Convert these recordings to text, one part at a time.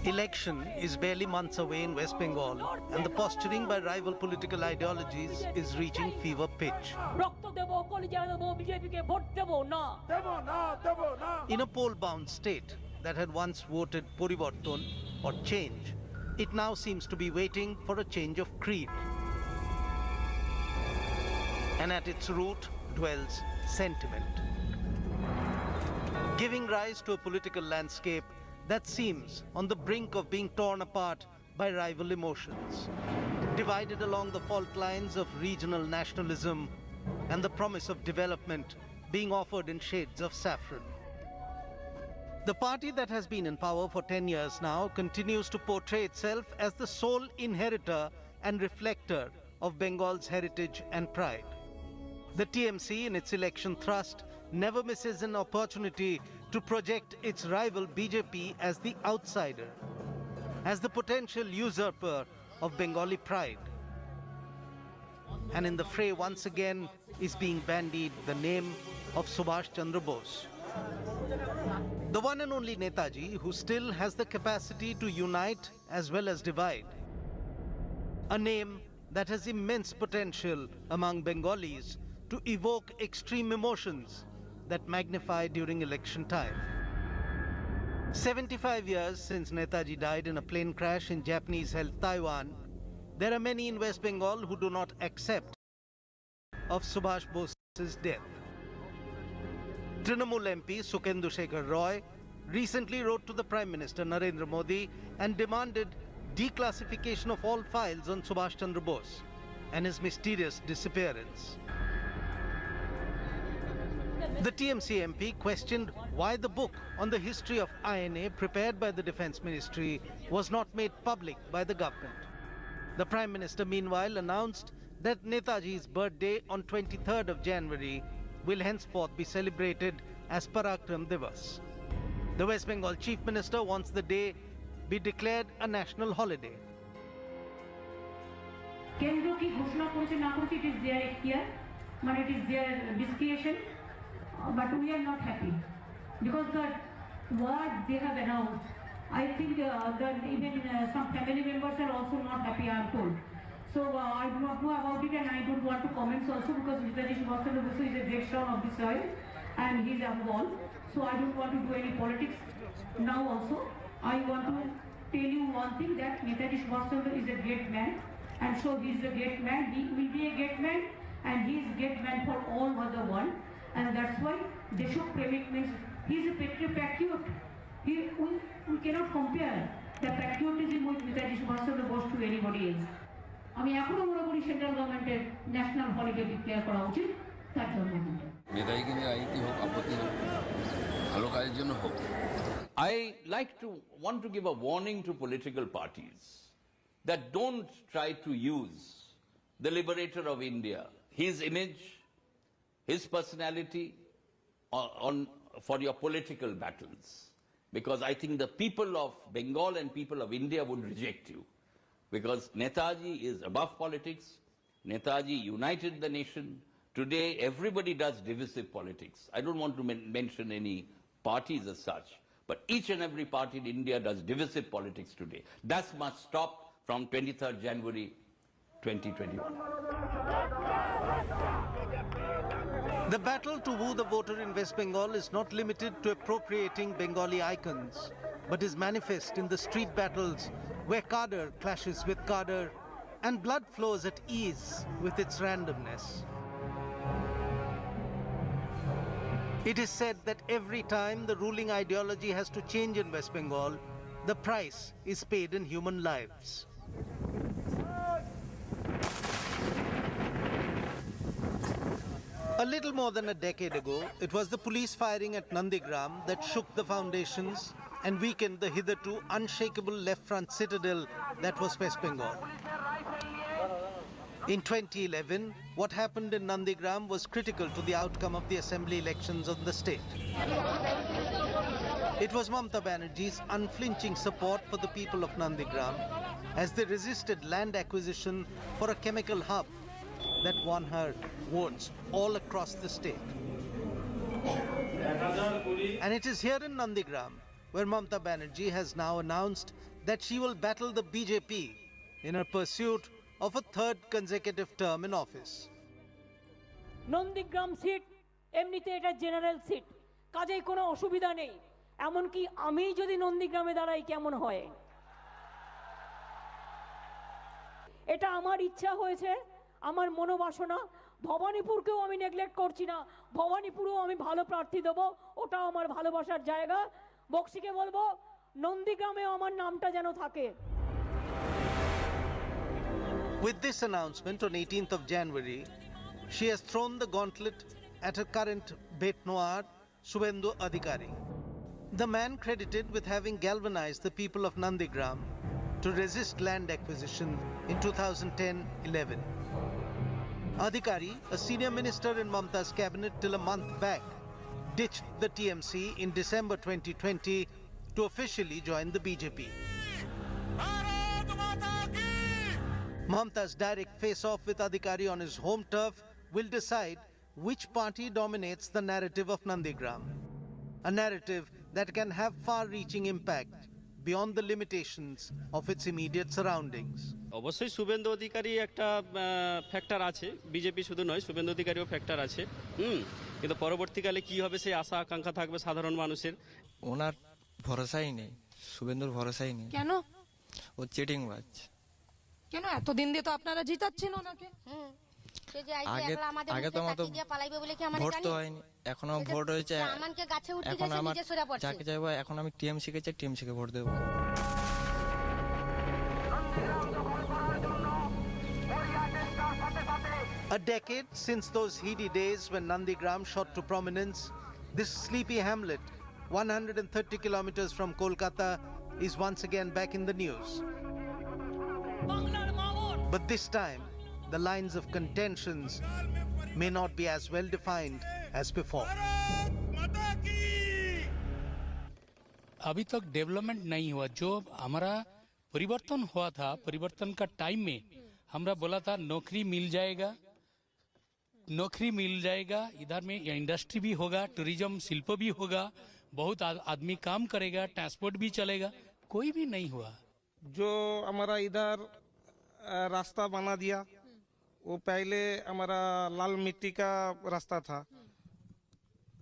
Election is barely months away in West Bengal, and the posturing by rival political ideologies is reaching fever pitch. In a poll-bound state that had once voted Poriborton or change, it now seems to be waiting for a change of creed. And at its root dwells sentiment, giving rise to a political landscape that seems on the brink of being torn apart by rival emotions, divided along the fault lines of regional nationalism and the promise of development being offered in shades of saffron. The party that has been in power for 10 years now continues to portray itself as the sole inheritor and reflector of Bengal's heritage and pride. The TMC, in its election thrust, never misses an opportunity to project its rival BJP as the outsider, as the potential usurper of Bengali pride. And in the fray once again is being bandied the name of Subhash Chandra Bose. The one and only Netaji, who still has the capacity to unite as well as divide. A name that has immense potential among Bengalis to evoke extreme emotions that magnify during election time. 75 years since Netaji died in a plane crash in Japanese-held Taiwan, there are many in West Bengal who do not accept of Subhash Bose's death. Trinamool MP Sukhendu Shekhar Roy recently wrote to the Prime Minister Narendra Modi and demanded declassification of all files on Subhash Chandra Bose and his mysterious disappearance. The TMC MP questioned why the book on the history of INA prepared by the Defence Ministry was not made public by the government. The Prime Minister meanwhile announced that Netaji's birthday on 23rd of January will henceforth be celebrated as Parakram Divas. The West Bengal Chief Minister wants the day be declared a national holiday. Kendra ki ghoshna korche na korche, it is their ikhtiar, but it is their discretion. But we are not happy because what they have announced, I think even some family members are also not happy, I am told. So I do not know about it and I don't want to comment also because Netaji Subhash Chandra Bose is a great son of the soil and he is above all. So I don't want to do any politics now also. I want to tell you one thing, that Netaji Subhash Chandra is a great man, and so he is a great man, he will be a great man, and he is a great man for all over the world. And that's why Deshok Premik means he is a patriot. We cannot compare the patriotism with Netaji Subhash Chandra Bose to anybody else. আমি এখনো মনে করি central গভর্নমেন্টের national holiday declare করা উচিত তার জন্য। নেতাজিকে নিয়ে রাজনীতি হোক, আপত্তি হোক, ভালো কাজের জন্য হোক। I want to give a warning to political parties that don't try to use the liberator of India, his image, his personality for your political battles. Because I think the people of Bengal and people of India would reject you. Because Netaji is above politics, Netaji united the nation. Today everybody does divisive politics. I don't want to mention any parties as such, but each and every party in India does divisive politics today. That must stop from 23rd January 2021. The battle to woo the voter in West Bengal is not limited to appropriating Bengali icons, but is manifest in the street battles where cadre clashes with cadre and blood flows at ease with its randomness. It is said that every time the ruling ideology has to change in West Bengal, the price is paid in human lives. A little more than a decade ago, it was the police firing at Nandigram that shook the foundations and weakened the hitherto unshakable left-front citadel that was West Bengal. In 2011, what happened in Nandigram was critical to the outcome of the assembly elections of the state. It was Mamata Banerjee's unflinching support for the people of Nandigram as they resisted land acquisition for a chemical hub that won her votes all across the state. And it is here in Nandigram where Mamata Banerjee has now announced that she will battle the BJP in her pursuit of a third consecutive term in office. Nandigram seat এমনিতে এটা general seat, কাজেই কোনো অসুবিধা নেই। এমনকি আমি যদি নন্দীগ্রামে দাঁড়াই কেমন হয়, এটা আমার ইচ্ছা হয়েছে, আমার মনোবাসনা। ভবানীপুরকেও আমি নেগলেক্ট করছি না, ভবানীপুরেও আমি ভালো প্রার্থী দেবো, ওটাও আমার ভালোবাসার জায়গা। বক্সিকে বলবো নন্দীগ্রামেও আমার নামটা যেন থাকে। With this announcement on 18th of January, she has thrown the gauntlet at her current bête noire, Suvendu Adhikari, the man credited with having galvanized the people of Nandigram to resist land acquisition in 2010-11. Adhikari, a senior minister in Mamta's cabinet till a month back, ditched the TMC in December 2020 to officially join the BJP. Mamta's direct face-off with Adhikari on his home turf will decide which party dominates the narrative of Nandigram. A narrative that can have far-reaching impact beyond the limitations of its immediate surroundings. অবশ্যই শুভেন্দু অধিকারী একটা factor আছে, BJP শুধু নয়, Suvendu অধিকারীও factor আছে। কিন্তু পরবর্তীকালে কি হবে সেই আশা আকাঙ্ক্ষা থাকবে সাধারণ মানুষের। ওনার ভরসাই নেই, শুভেন্দুর ভরসাই নেই। কেন? ও চিটিংবাজ। কেন এতদিন দিয়ে তো আপনারা জিতাচ্ছেন ওনাকে? আগে তো আমার তো ভোট তো হয়নি, এখন আমার ভোট হয়েছে, এখন আমার যাকে চাইবো, এখন আমি টিএমসি কে চাই, টিএমসি কে ভোট দেবো। A decade since those heady days when Nandigram shot to prominence, this sleepy hamlet, 130 kilometers from Kolkata, is once again back in the news. But this time, the lines of contentions may not be as well defined as before. अभी तक development नहीं हुआ। जो हमारा परिवर्तन हुआ था, परिवर्तन का टाइम में हमरा बोला था नौकरी मिल जाएगा, नौकरी मिल जाएगा, इधर में इंडस्ट्री भी होगा, टूरिज्म शिल्प भी होगा, बहुत आदमी काम करेगा, ट्रांसपोर्ट भी चलेगा, कोई भी नहीं हुआ। जो हमारा इधर रास्ता बना दिया, वो पहले हमारा लाल मिट्टी का रास्ता था,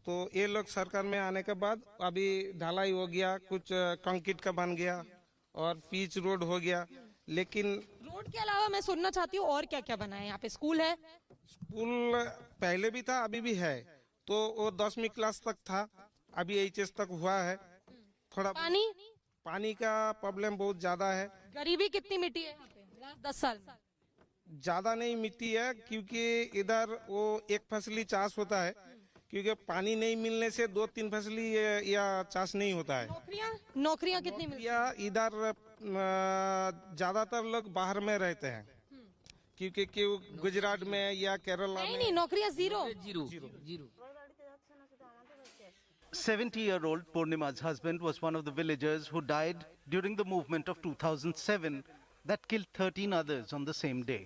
तो ये लोग सरकार में आने के बाद अभी ढलाई हो गया, कुछ कंक्रीट का बन गया और पिच रोड हो गया। लेकिन रोड के अलावा मैं सुनना चाहती हूँ और क्या क्या बना है यहाँ पे? स्कूल है? स्कूल पहले भी था, अभी भी है, तो वो 10वीं क्लास तक था, अभी HS तक हुआ है। थोड़ा पानी का प्रॉब्लम बहुत ज्यादा है। गरीबी कितनी मिट्टी है यहाँ पे लास्ट 10 साल में? ज्यादा नहीं मिट्टी है, क्योंकि इधर वो एक फसली चाष होता है, क्योंकि पानी नहीं मिलने से 2-3 फसली या चाष नहीं होता है। नौकरियाँ कितनी मिलती हैं? इधर ज्यादातर लोग बाहर में रहते हैं, क्योंकि गुजरात में या केरला में। नहीं, नौकरियाँ zero. 70-year-old Purnima's husband was one of the villagers who died during the movement of 2007 that killed 13 others on the same day.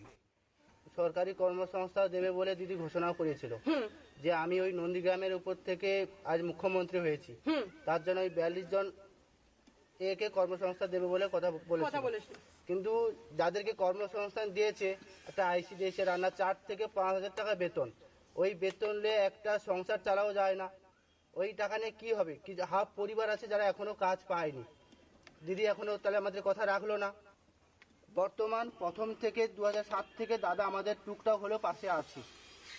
সরকারি কর্মসংস্থান দেবে বলে দিদি ঘোষণা করেছিল যে আমি ওই নন্দীগ্রামের উপর থেকে আজ মুখ্যমন্ত্রী হয়েছি, তার জন্য ওই 42 জন একে কর্মসংস্থান দেবে বলে কথা বলেছিল। কিন্তু যাদেরকে কর্মসংস্থান দিয়েছে, একটা আইসি দিয়েছে, রান্না 4 থেকে 5,000 টাকা বেতন, ওই বেতন নিয়ে একটা সংসার চালাও যায় না। ওই টাকা নিয়ে কি হবে? কি হাফ পরিবার আছে যারা এখনো কাজ পায়নি। দিদি এখনো তাহলে আমাদের কথা রাখলো না। বর্তমান প্রথম থেকে 2007 থেকে দাদা আমাদের টুকটাক হলেও পাশে আছে,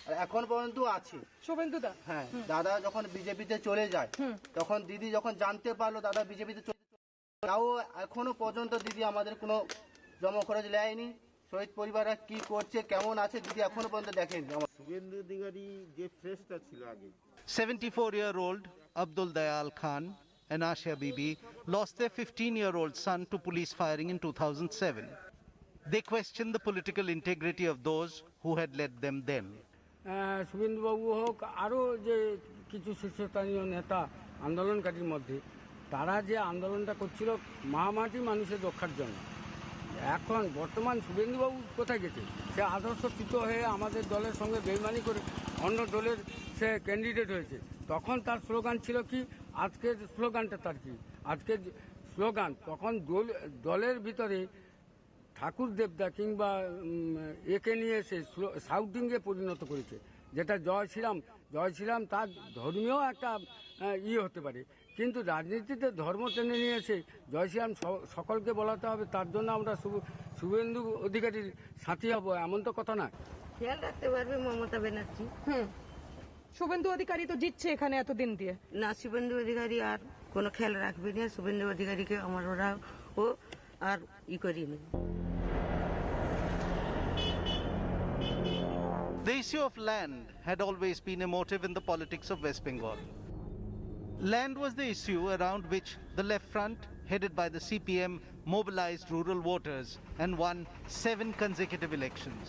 আর এখন পর্যন্ত আছে। শুভেন্দুদা? হ্যাঁ, দাদা যখন বিজেপিতে চলে যায়, তখন দিদি যখন জানতে পারলো দাদা বিজেপিতে চলে, তাও এখনো পর্যন্ত দিদি আমাদের কোনো জমা খরচ নেয়নি। শহীদ পরিবাররা কি করছে, কেমন আছে, দিদি এখনো পর্যন্ত দেখেনি। শুভেন্দু অধিকারী যে ফ্রেশটা ছিল আগে। 74-year-old Abdul Dayal Khan and Asha Bibi lost their 15-year-old son to police firing in 2007. They questioned the political integrity of those who had led them then. Suvendu বাবু হোক, আরও যে কিছু শীর্ষস্থানীয় নেতা আন্দোলনকারীর মধ্যে, তারা যে আন্দোলনটা করছিল মহামাটি মানুষের রক্ষার জন্য, এখন বর্তমান শুভেন্দুবাবু কোথায় গেছে? সে আদর্শচ্যুত হয়ে আমাদের দলের সঙ্গে বেইমানি করে অন্য দলের সে ক্যান্ডিডেট হয়েছে। তখন তার স্লোগান ছিল কি, আজকের স্লোগানটা তার কি? আজকের স্লোগান, তখন দলের ভিতরে ঠাকুর দেবদা কিংবা একে নিয়ে এসে শাউটিংয়ে পরিণত করেছে, যেটা জয় শ্রীরাম তার ধর্মীয় একটা হতে পারে, কিন্তু রাজনীতিতে ধর্ম টেনে নিয়ে এসে জয় শ্রীরাম সকলকে বলাতে হবে, তার জন্য আমরা শুভেন্দু অধিকারীর সাথী হব, এমন তো কথা না। খেয়াল রাখতে পারবে মমতা ব্যানার্জি। শুভেন্দু অধিকারী তো জিতছে এখানে এতদিন দিয়ে। না, শুভেন্দু অধিকারী আর কোনো খেয়াল রাখবে না, শুভেন্দু অধিকারীকে ওরা আর করিনি। The issue of land had always been a motive in the politics of West Bengal. Land was the issue around which the Left Front, headed by the CPM, mobilized rural voters and won 7 consecutive elections.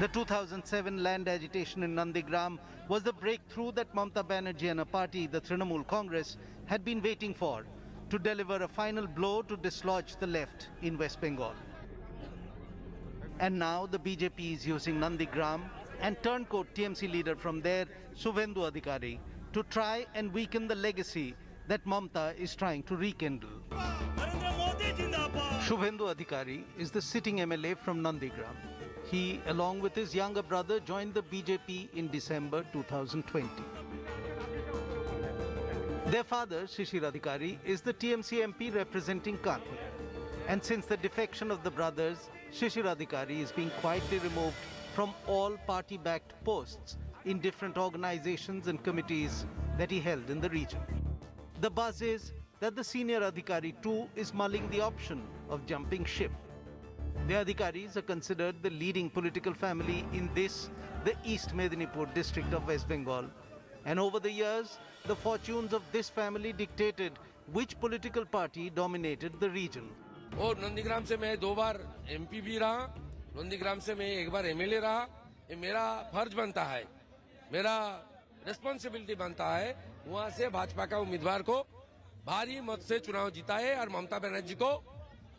The 2007 land agitation in Nandigram was the breakthrough that Mamata Banerjee and her party, the Trinamool Congress, had been waiting for to deliver a final blow to dislodge the left in West Bengal. And now the BJP is using Nandigram and turncoat TMC leader from there, Subhendu Adhikari, to try and weaken the legacy that Mamata is trying to rekindle. Subhendu Adhikari is the sitting MLA from Nandigram. He, along with his younger brother, joined the BJP in December 2020. Their father, Shishir Adhikari, is the TMC MP representing Kathi. And since the defection of the brothers, Shishir Adhikari is being quietly removed from all party-backed posts in different organizations and committees that he held in the region. The buzz is that the senior Adhikari too is mulling the option of jumping ship. The Adhikaris are considered the leading political family in this, the East Medinipur district of West Bengal. And over the years, the fortunes of this family dictated which political party dominated the region. और नंदीग्राम से मैं 2 बार MP भी रहा, नंदीग्राम से मैं 1 बार MLA रहा। ये मेरा फर्ज बनता है, मेरा रिस्पॉन्सिबिलिटी बनता है वहाँ से भाजपा का उम्मीदवार को भारी मत से चुनाव जिताए और ममता बनर्जी को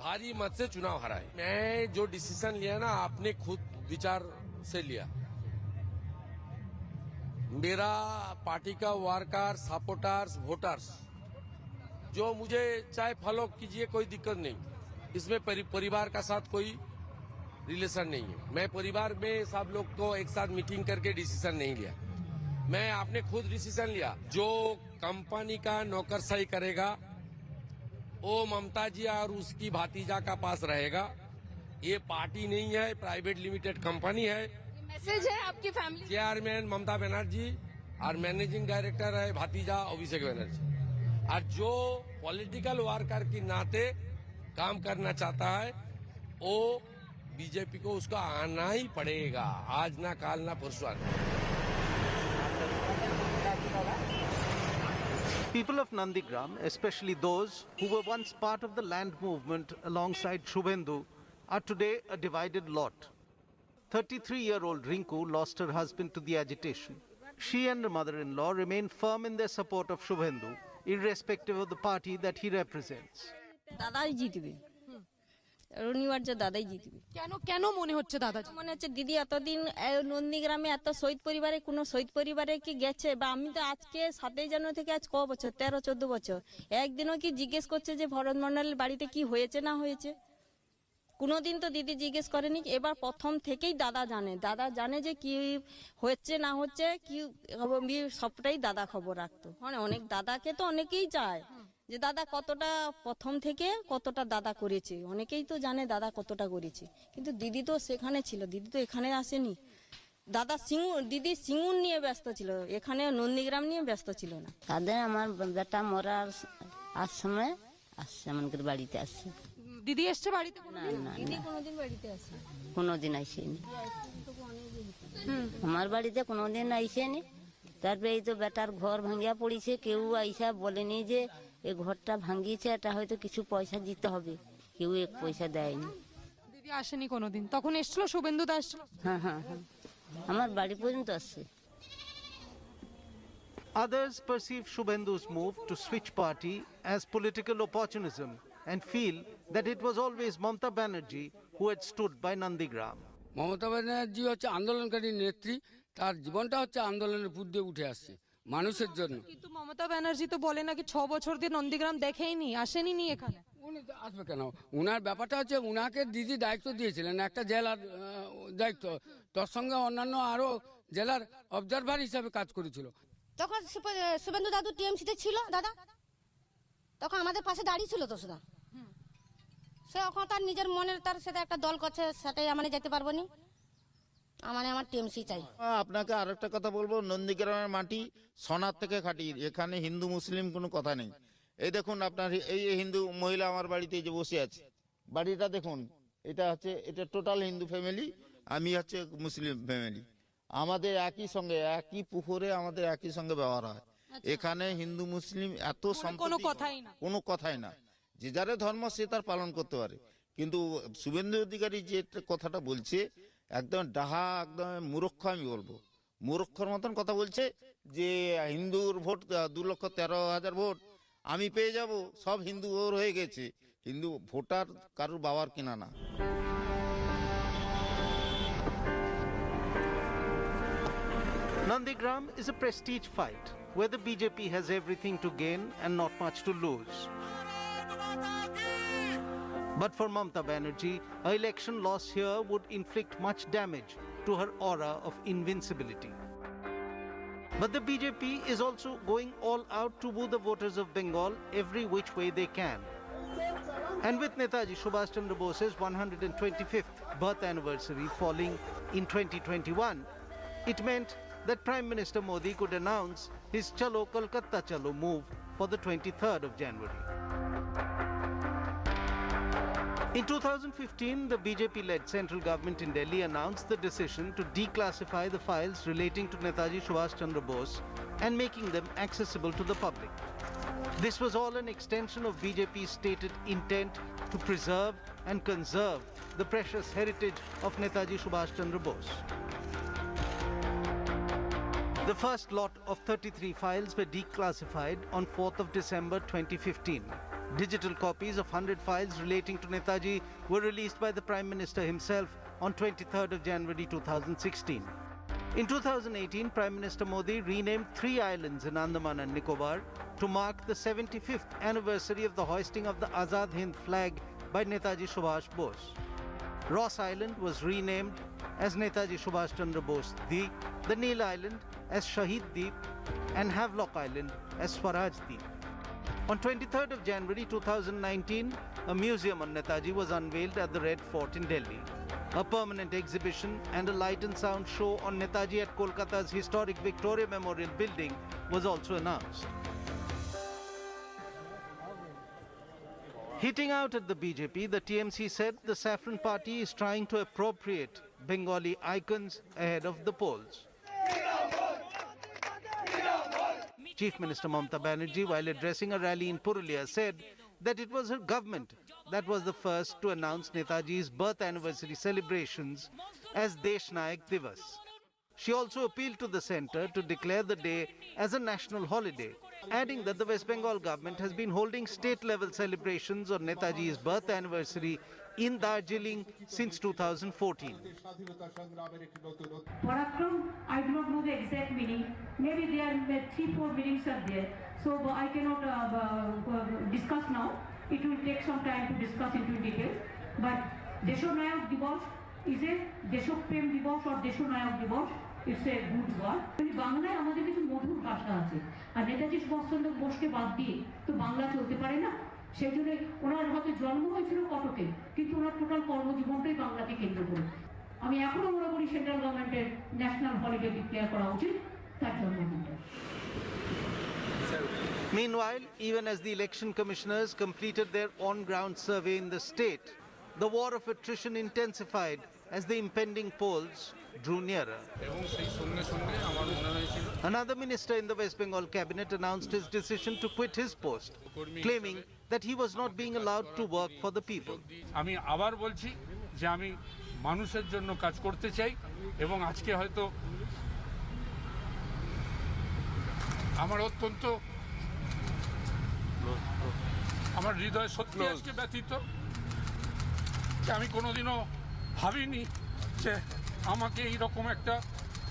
भारी मत से चुनाव हराए। मैं जो डिसीजन लिया ना, आपने खुद विचार से लिया। मेरा पार्टी का वर्कर, सपोर्टर्स, वोटर्स जो मुझे चाहे फॉलो कीजिए, कोई दिक्कत नहीं, इसमें परिवार का साथ कोई रिलेशन नहीं है। मैं परिवार में सब लोग को एक साथ मीटिंग करके डिसीजन नहीं लिया, मैं आपने खुद डिसीजन लिया। जो कंपनी का नौकरशाही करेगा वो ममता जी और उसकी भातीजा का पास रहेगा। ये पार्टी नहीं है, प्राइवेट लिमिटेड कंपनी है। मैसेज है आपकी फैमिली। चेयरमैन ममता बनर्जी और मैनेजिंग डायरेक्टर है भातीजा अभिषेक बनर्जी। और जो पॉलिटिकल वर्कर की नाते काम करना चाहता है वो बीजेपी को उसको आना ही पड़ेगा, आज ना काल ना परसों। People of Nandigram, especially those who were once part of the land movement alongside Shubhendu, are today a divided lot. 33-year-old Rinku lost her husband to the agitation. She and her mother-in-law remain firm in their support of Shubhendu, irrespective of the party that he represents. দাদাই জিতবে, অনিবার্য দাদাই জিতবে। কেন মনে হচ্ছে দাদা? মনে হচ্ছে দিদি এতদিন নন্দীগ্রামে এত শহীদ পরিবারে কোনো শহীদ পরিবারে কি গেছে? বা আমি তো আজকে 7 জানুয়ারি থেকে আজ ক বছর, 13-14 বছর, একদিনও কি জিজ্ঞেস করছে যে ভরত মন্ডলের বাড়িতে কি হয়েছে না হয়েছে? কোনোদিন তো দিদি জিজ্ঞেস করেনি। এবার প্রথম থেকেই দাদা জানে যে কি হচ্ছে না হচ্ছে, কি সবটাই দাদা খবর রাখতো। মানে অনেক দাদাকে তো অনেকেই চায় যে দাদা কতটা প্রথম থেকে কতটা দাদা করেছে, অনেকেই তো জানে দাদা কতটা করেছে, কিন্তু দিদি তো সেখানে ছিল, দিদি তো এখানে আসেনি। দিদি সিঙ্গুর নিয়ে ব্যস্ত ছিল, এখানে নন্দীগ্রাম নিয়ে ব্যস্ত ছিল না। তাদের আমার বেটা মরার সময় আসছে, আমাদের বাড়িতে আসছে। দিদি এসছে বাড়িতে? দিদি কোনোদিন বাড়িতে আসে? কোনোদিন আইসেনি আমার বাড়িতে, কোনোদিন আইসেনি। তারপরে এই তো বেটার ঘর ভাঙিয়া পড়েছে, কেউ আইসা বলেনি যে এই ঘরটা ভাঙিয়েছে, এটা হয়তো কিছু পয়সা দিতে হবে, কেউ 1 পয়সা দেয়নি। দিদি আসেনি কোনোদিন? তখন এসছিল শুভেন্দু দা এসছিল? হ্যাঁ হ্যাঁ হ্যাঁ, আমার বাড়ি পর্যন্ত আসছে। Others perceive Shubhendu's move to switch party as political opportunism and feel that it was always Mamata Banerjee who had stood by Nandigram. Mamata Banerjee হচ্ছে আন্দোলনকারী নেত্রী, তার জীবনটা হচ্ছে আন্দোলনের উপর দিয়ে উঠে আসছে মানুষের জন্য। কিন্তু মমতা ব্যানার্জি তো বলে নাকি 6 বছর দিয়ে নন্দীগ্রাম দেখেইনি, আসেনি নি এখানে। উনি তো আসবে কেন? উনার ব্যাপারটা হচ্ছে উনাকে দিদি দায়িত্ব দিয়েছিলেন একটা জেলার দায়িত্ব, তার সঙ্গে অন্যান্য আরো জেলার অবজারভার হিসাবে কাজ করেছিল। তখন শুভেন্দু দাদু টিএমসিতে ছিল দাদা, তখন আমাদের পাশে দাঁড়িয়ে ছিল তো সুদা। সে এখন তার নিজের মনের তার সাথে একটা দল করছে, সেটাই আমরা যেতে পারবো নি। আমার টিএমসি চাই। আপনাকে আর একটা কথা বলবো, নন্দীগ্রামের মাটি সোনার থেকে খাঁটি, এখানে হিন্দু মুসলিম কোনো কথা নেই। এই দেখুন আপনার এই হিন্দু মহিলা আমার বাড়িতে যে বসে আছে, বাড়িটা দেখুন, এটা টোটাল হিন্দু ফ্যামিলি, আমি হচ্ছে মুসলিম ফ্যামিলি। আমাদের একই সঙ্গে একই পুকুরে আমাদের একই সঙ্গে ব্যবহার হয়। এখানে হিন্দু মুসলিম এত কোনো কথাই না, যে যারে ধর্ম সে তার পালন করতে পারে। কিন্তু শুভেন্দু অধিকারী যে কথাটা বলছে একদম ডাহা, একদম মূর্খ, আমি বলবো মূর্খর মতন কথা বলছে যে হিন্দুর ভোট 2,13,000 ভোট আমি পেয়ে যাব, সব হিন্দু ওর হয়ে গেছে। হিন্দু ভোটার কারোর বাবার কিনা না। Nandigram is a prestige fight where the BJP has everything to gain and not much to lose. But for Mamata Banerjee, her election loss here would inflict much damage to her aura of invincibility. But the BJP is also going all out to woo the voters of Bengal every which way they can. And with Netaji Subhash Chandra Bose's 125th birth anniversary falling in 2021, it meant that Prime Minister Modi could announce his Chalo Kolkata Chalo move for the 23rd of January. In 2015, the BJP-led central government in Delhi announced the decision to declassify the files relating to Netaji Subhash Chandra Bose and making them accessible to the public. This was all an extension of BJP's stated intent to preserve and conserve the precious heritage of Netaji Subhash Chandra Bose. The first lot of 33 files were declassified on 4th of December 2015. Digital copies of 100 files relating to Netaji were released by the Prime Minister himself on 23rd of January 2016. In 2018, Prime Minister Modi renamed 3 islands in Andaman and Nicobar to mark the 75th anniversary of the hoisting of the Azad Hind flag by Netaji Subhash Bose. Ross Island was renamed as Netaji Subhash Chandra Bose Deep, the Neil Island as Shahid Deep, and Havelock Island as Swaraj Deep. On 23rd of January 2019, a museum on Netaji was unveiled at the Red Fort in Delhi. A permanent exhibition and a light and sound show on Netaji at Kolkata's historic Victoria Memorial Building was also announced. Hitting out at the BJP, the TMC said the Saffron Party is trying to appropriate Bengali icons ahead of the polls. Chief Minister Mamata Banerjee, while addressing a rally in Purulia, said that it was her government that was the first to announce Netaji's birth anniversary celebrations as Desh Nayak Divas. She also appealed to the centre to declare the day as a national holiday, adding that the West Bengal government has been holding state-level celebrations on Netaji's birth anniversary in Darjeeling since 2014. Parakram, I do not know the exact meaning. Maybe there are 3-4 meanings are there. So I cannot discuss now. It will take some time to discuss into detail. But Deshonayak Divas is a Deshopprem Divas or Deshonayak Divas. It's a good word. বাংলায় আমাদের কিছু মধুর ভাষা আছে, আর নেতাজি সুভাষচন্দ্র বোসকে বাদ দিয়ে তো বাংলা চলতে পারে না। সেই জন্য ওনার হয়তো জন্ম হয়েছিল কটকে, কিন্তু ওনার টোটাল কর্মজীবনটাই বাংলাকে কেন্দ্র করে। আমি এখনো মনে করি সেন্ট্রাল গভর্নমেন্টের ন্যাশনাল হলিডে ডিক্লেয়ার করা উচিত তার জন্মদিনটা। Meanwhile, even as the election commissioners completed their on-ground survey in the state, the war of attrition intensified as the impending polls drew nearer. Another minister in the West Bengal cabinet announced his decision to quit his post, claiming that he was not being allowed to work for the people. আমি আবার বলছি যে আমি মানুষের জন্য কাজ করতে চাই, এবং আজকে হয়তো আমার অত্যন্ত আমার হৃদয় সত্যি আজকে ব্যথিত যে আমি কোনোদিনও ভাবিনি যে আমাকে এইরকম একটা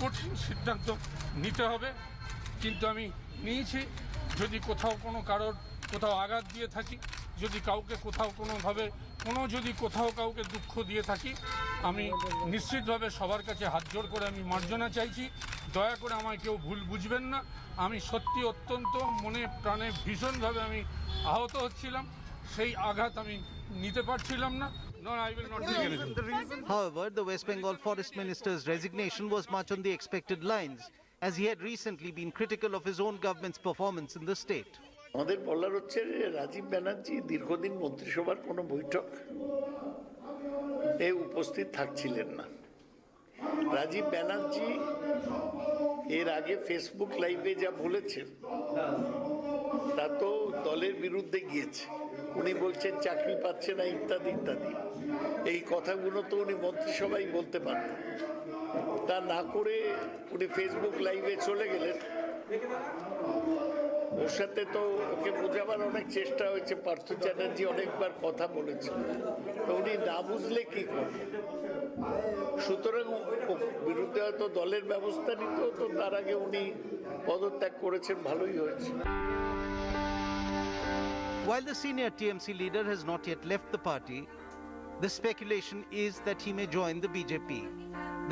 কঠিন সিদ্ধান্ত নিতে হবে, কিন্তু আমি নিয়েছি যদি কোথাও কোনো কারোর কোথাও আঘাত দিয়ে থাকি, যদি কাউকে কোথাও কোনোভাবে যদি কোথাও কাউকে দুঃখ দিয়ে থাকি, আমি নিশ্চিতভাবে সবার কাছে হাত জোড় করে আমি মার্জনা চাইছি। দয়া করে আমায় কেউ ভুল বুঝবেন না। আমি সত্যি অত্যন্ত মনে প্রাণে ভীষণভাবে আমি আহত হচ্ছিলাম, সেই আঘাত আমি নিতে পারছিলাম না। No, I will not take anything. However, the West Bengal Forest Minister's resignation was much on the expected lines, as he had recently been critical of his own government's performance in the state. আমাদের বলার হচ্ছে যে রাজীব ব্যানার্জি দীর্ঘদিন মন্ত্রিসভার কোনো বৈঠক উপস্থিত থাকছিলেন না। রাজীব ব্যানার্জি এর আগে ফেসবুক লাইভে যা বলেছেন তা তো দলের বিরুদ্ধে গিয়েছে। উনি বলছেন চাকরি পাচ্ছে না ইত্যাদি ইত্যাদি, এই কথাগুলো তো উনি মন্ত্রিসভায় বলতে পারতেন। তা না করে উনি ফেসবুক লাইভে চলে গেলেন। ওর সাথে তো ওকে বোঝাবার অনেক চেষ্টা হয়েছে, পার্থ চ্যাটার্জি অনেকবার কথা বলেছে, তো উনি না বুঝলে কি করবে। সুতরাং বিরুদ্ধে হয়তো দলের ব্যবস্থা নিত, তো তার আগে উনি পদত্যাগ করেছেন, ভালোই হয়েছে। While the senior TMC leader has not yet left the party, the speculation is that he may join the BJP.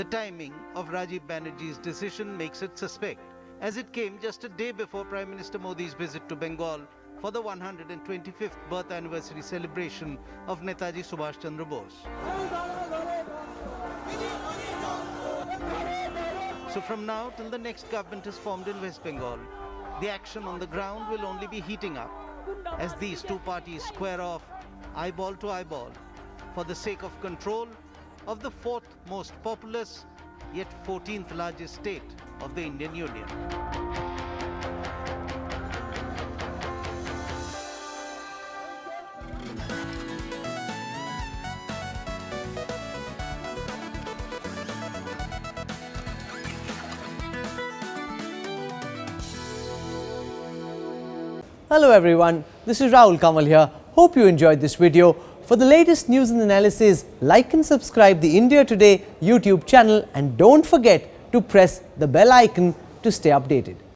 The timing of Rajiv Banerjee's decision makes it suspect, as it came just a day before Prime Minister Modi's visit to Bengal for the 125th birth anniversary celebration of Netaji Subhash Chandra Bose. So from now till the next government is formed in West Bengal, the action on the ground will only be heating up, as these two parties square off eyeball to eyeball for the sake of control of the fourth most populous yet 14th largest state of the Indian Union. Hello everyone, this is Rahul Kamal here. Hope you enjoyed this video. For the latest news and analysis, like and subscribe the India Today YouTube channel and don't forget to press the bell icon to stay updated.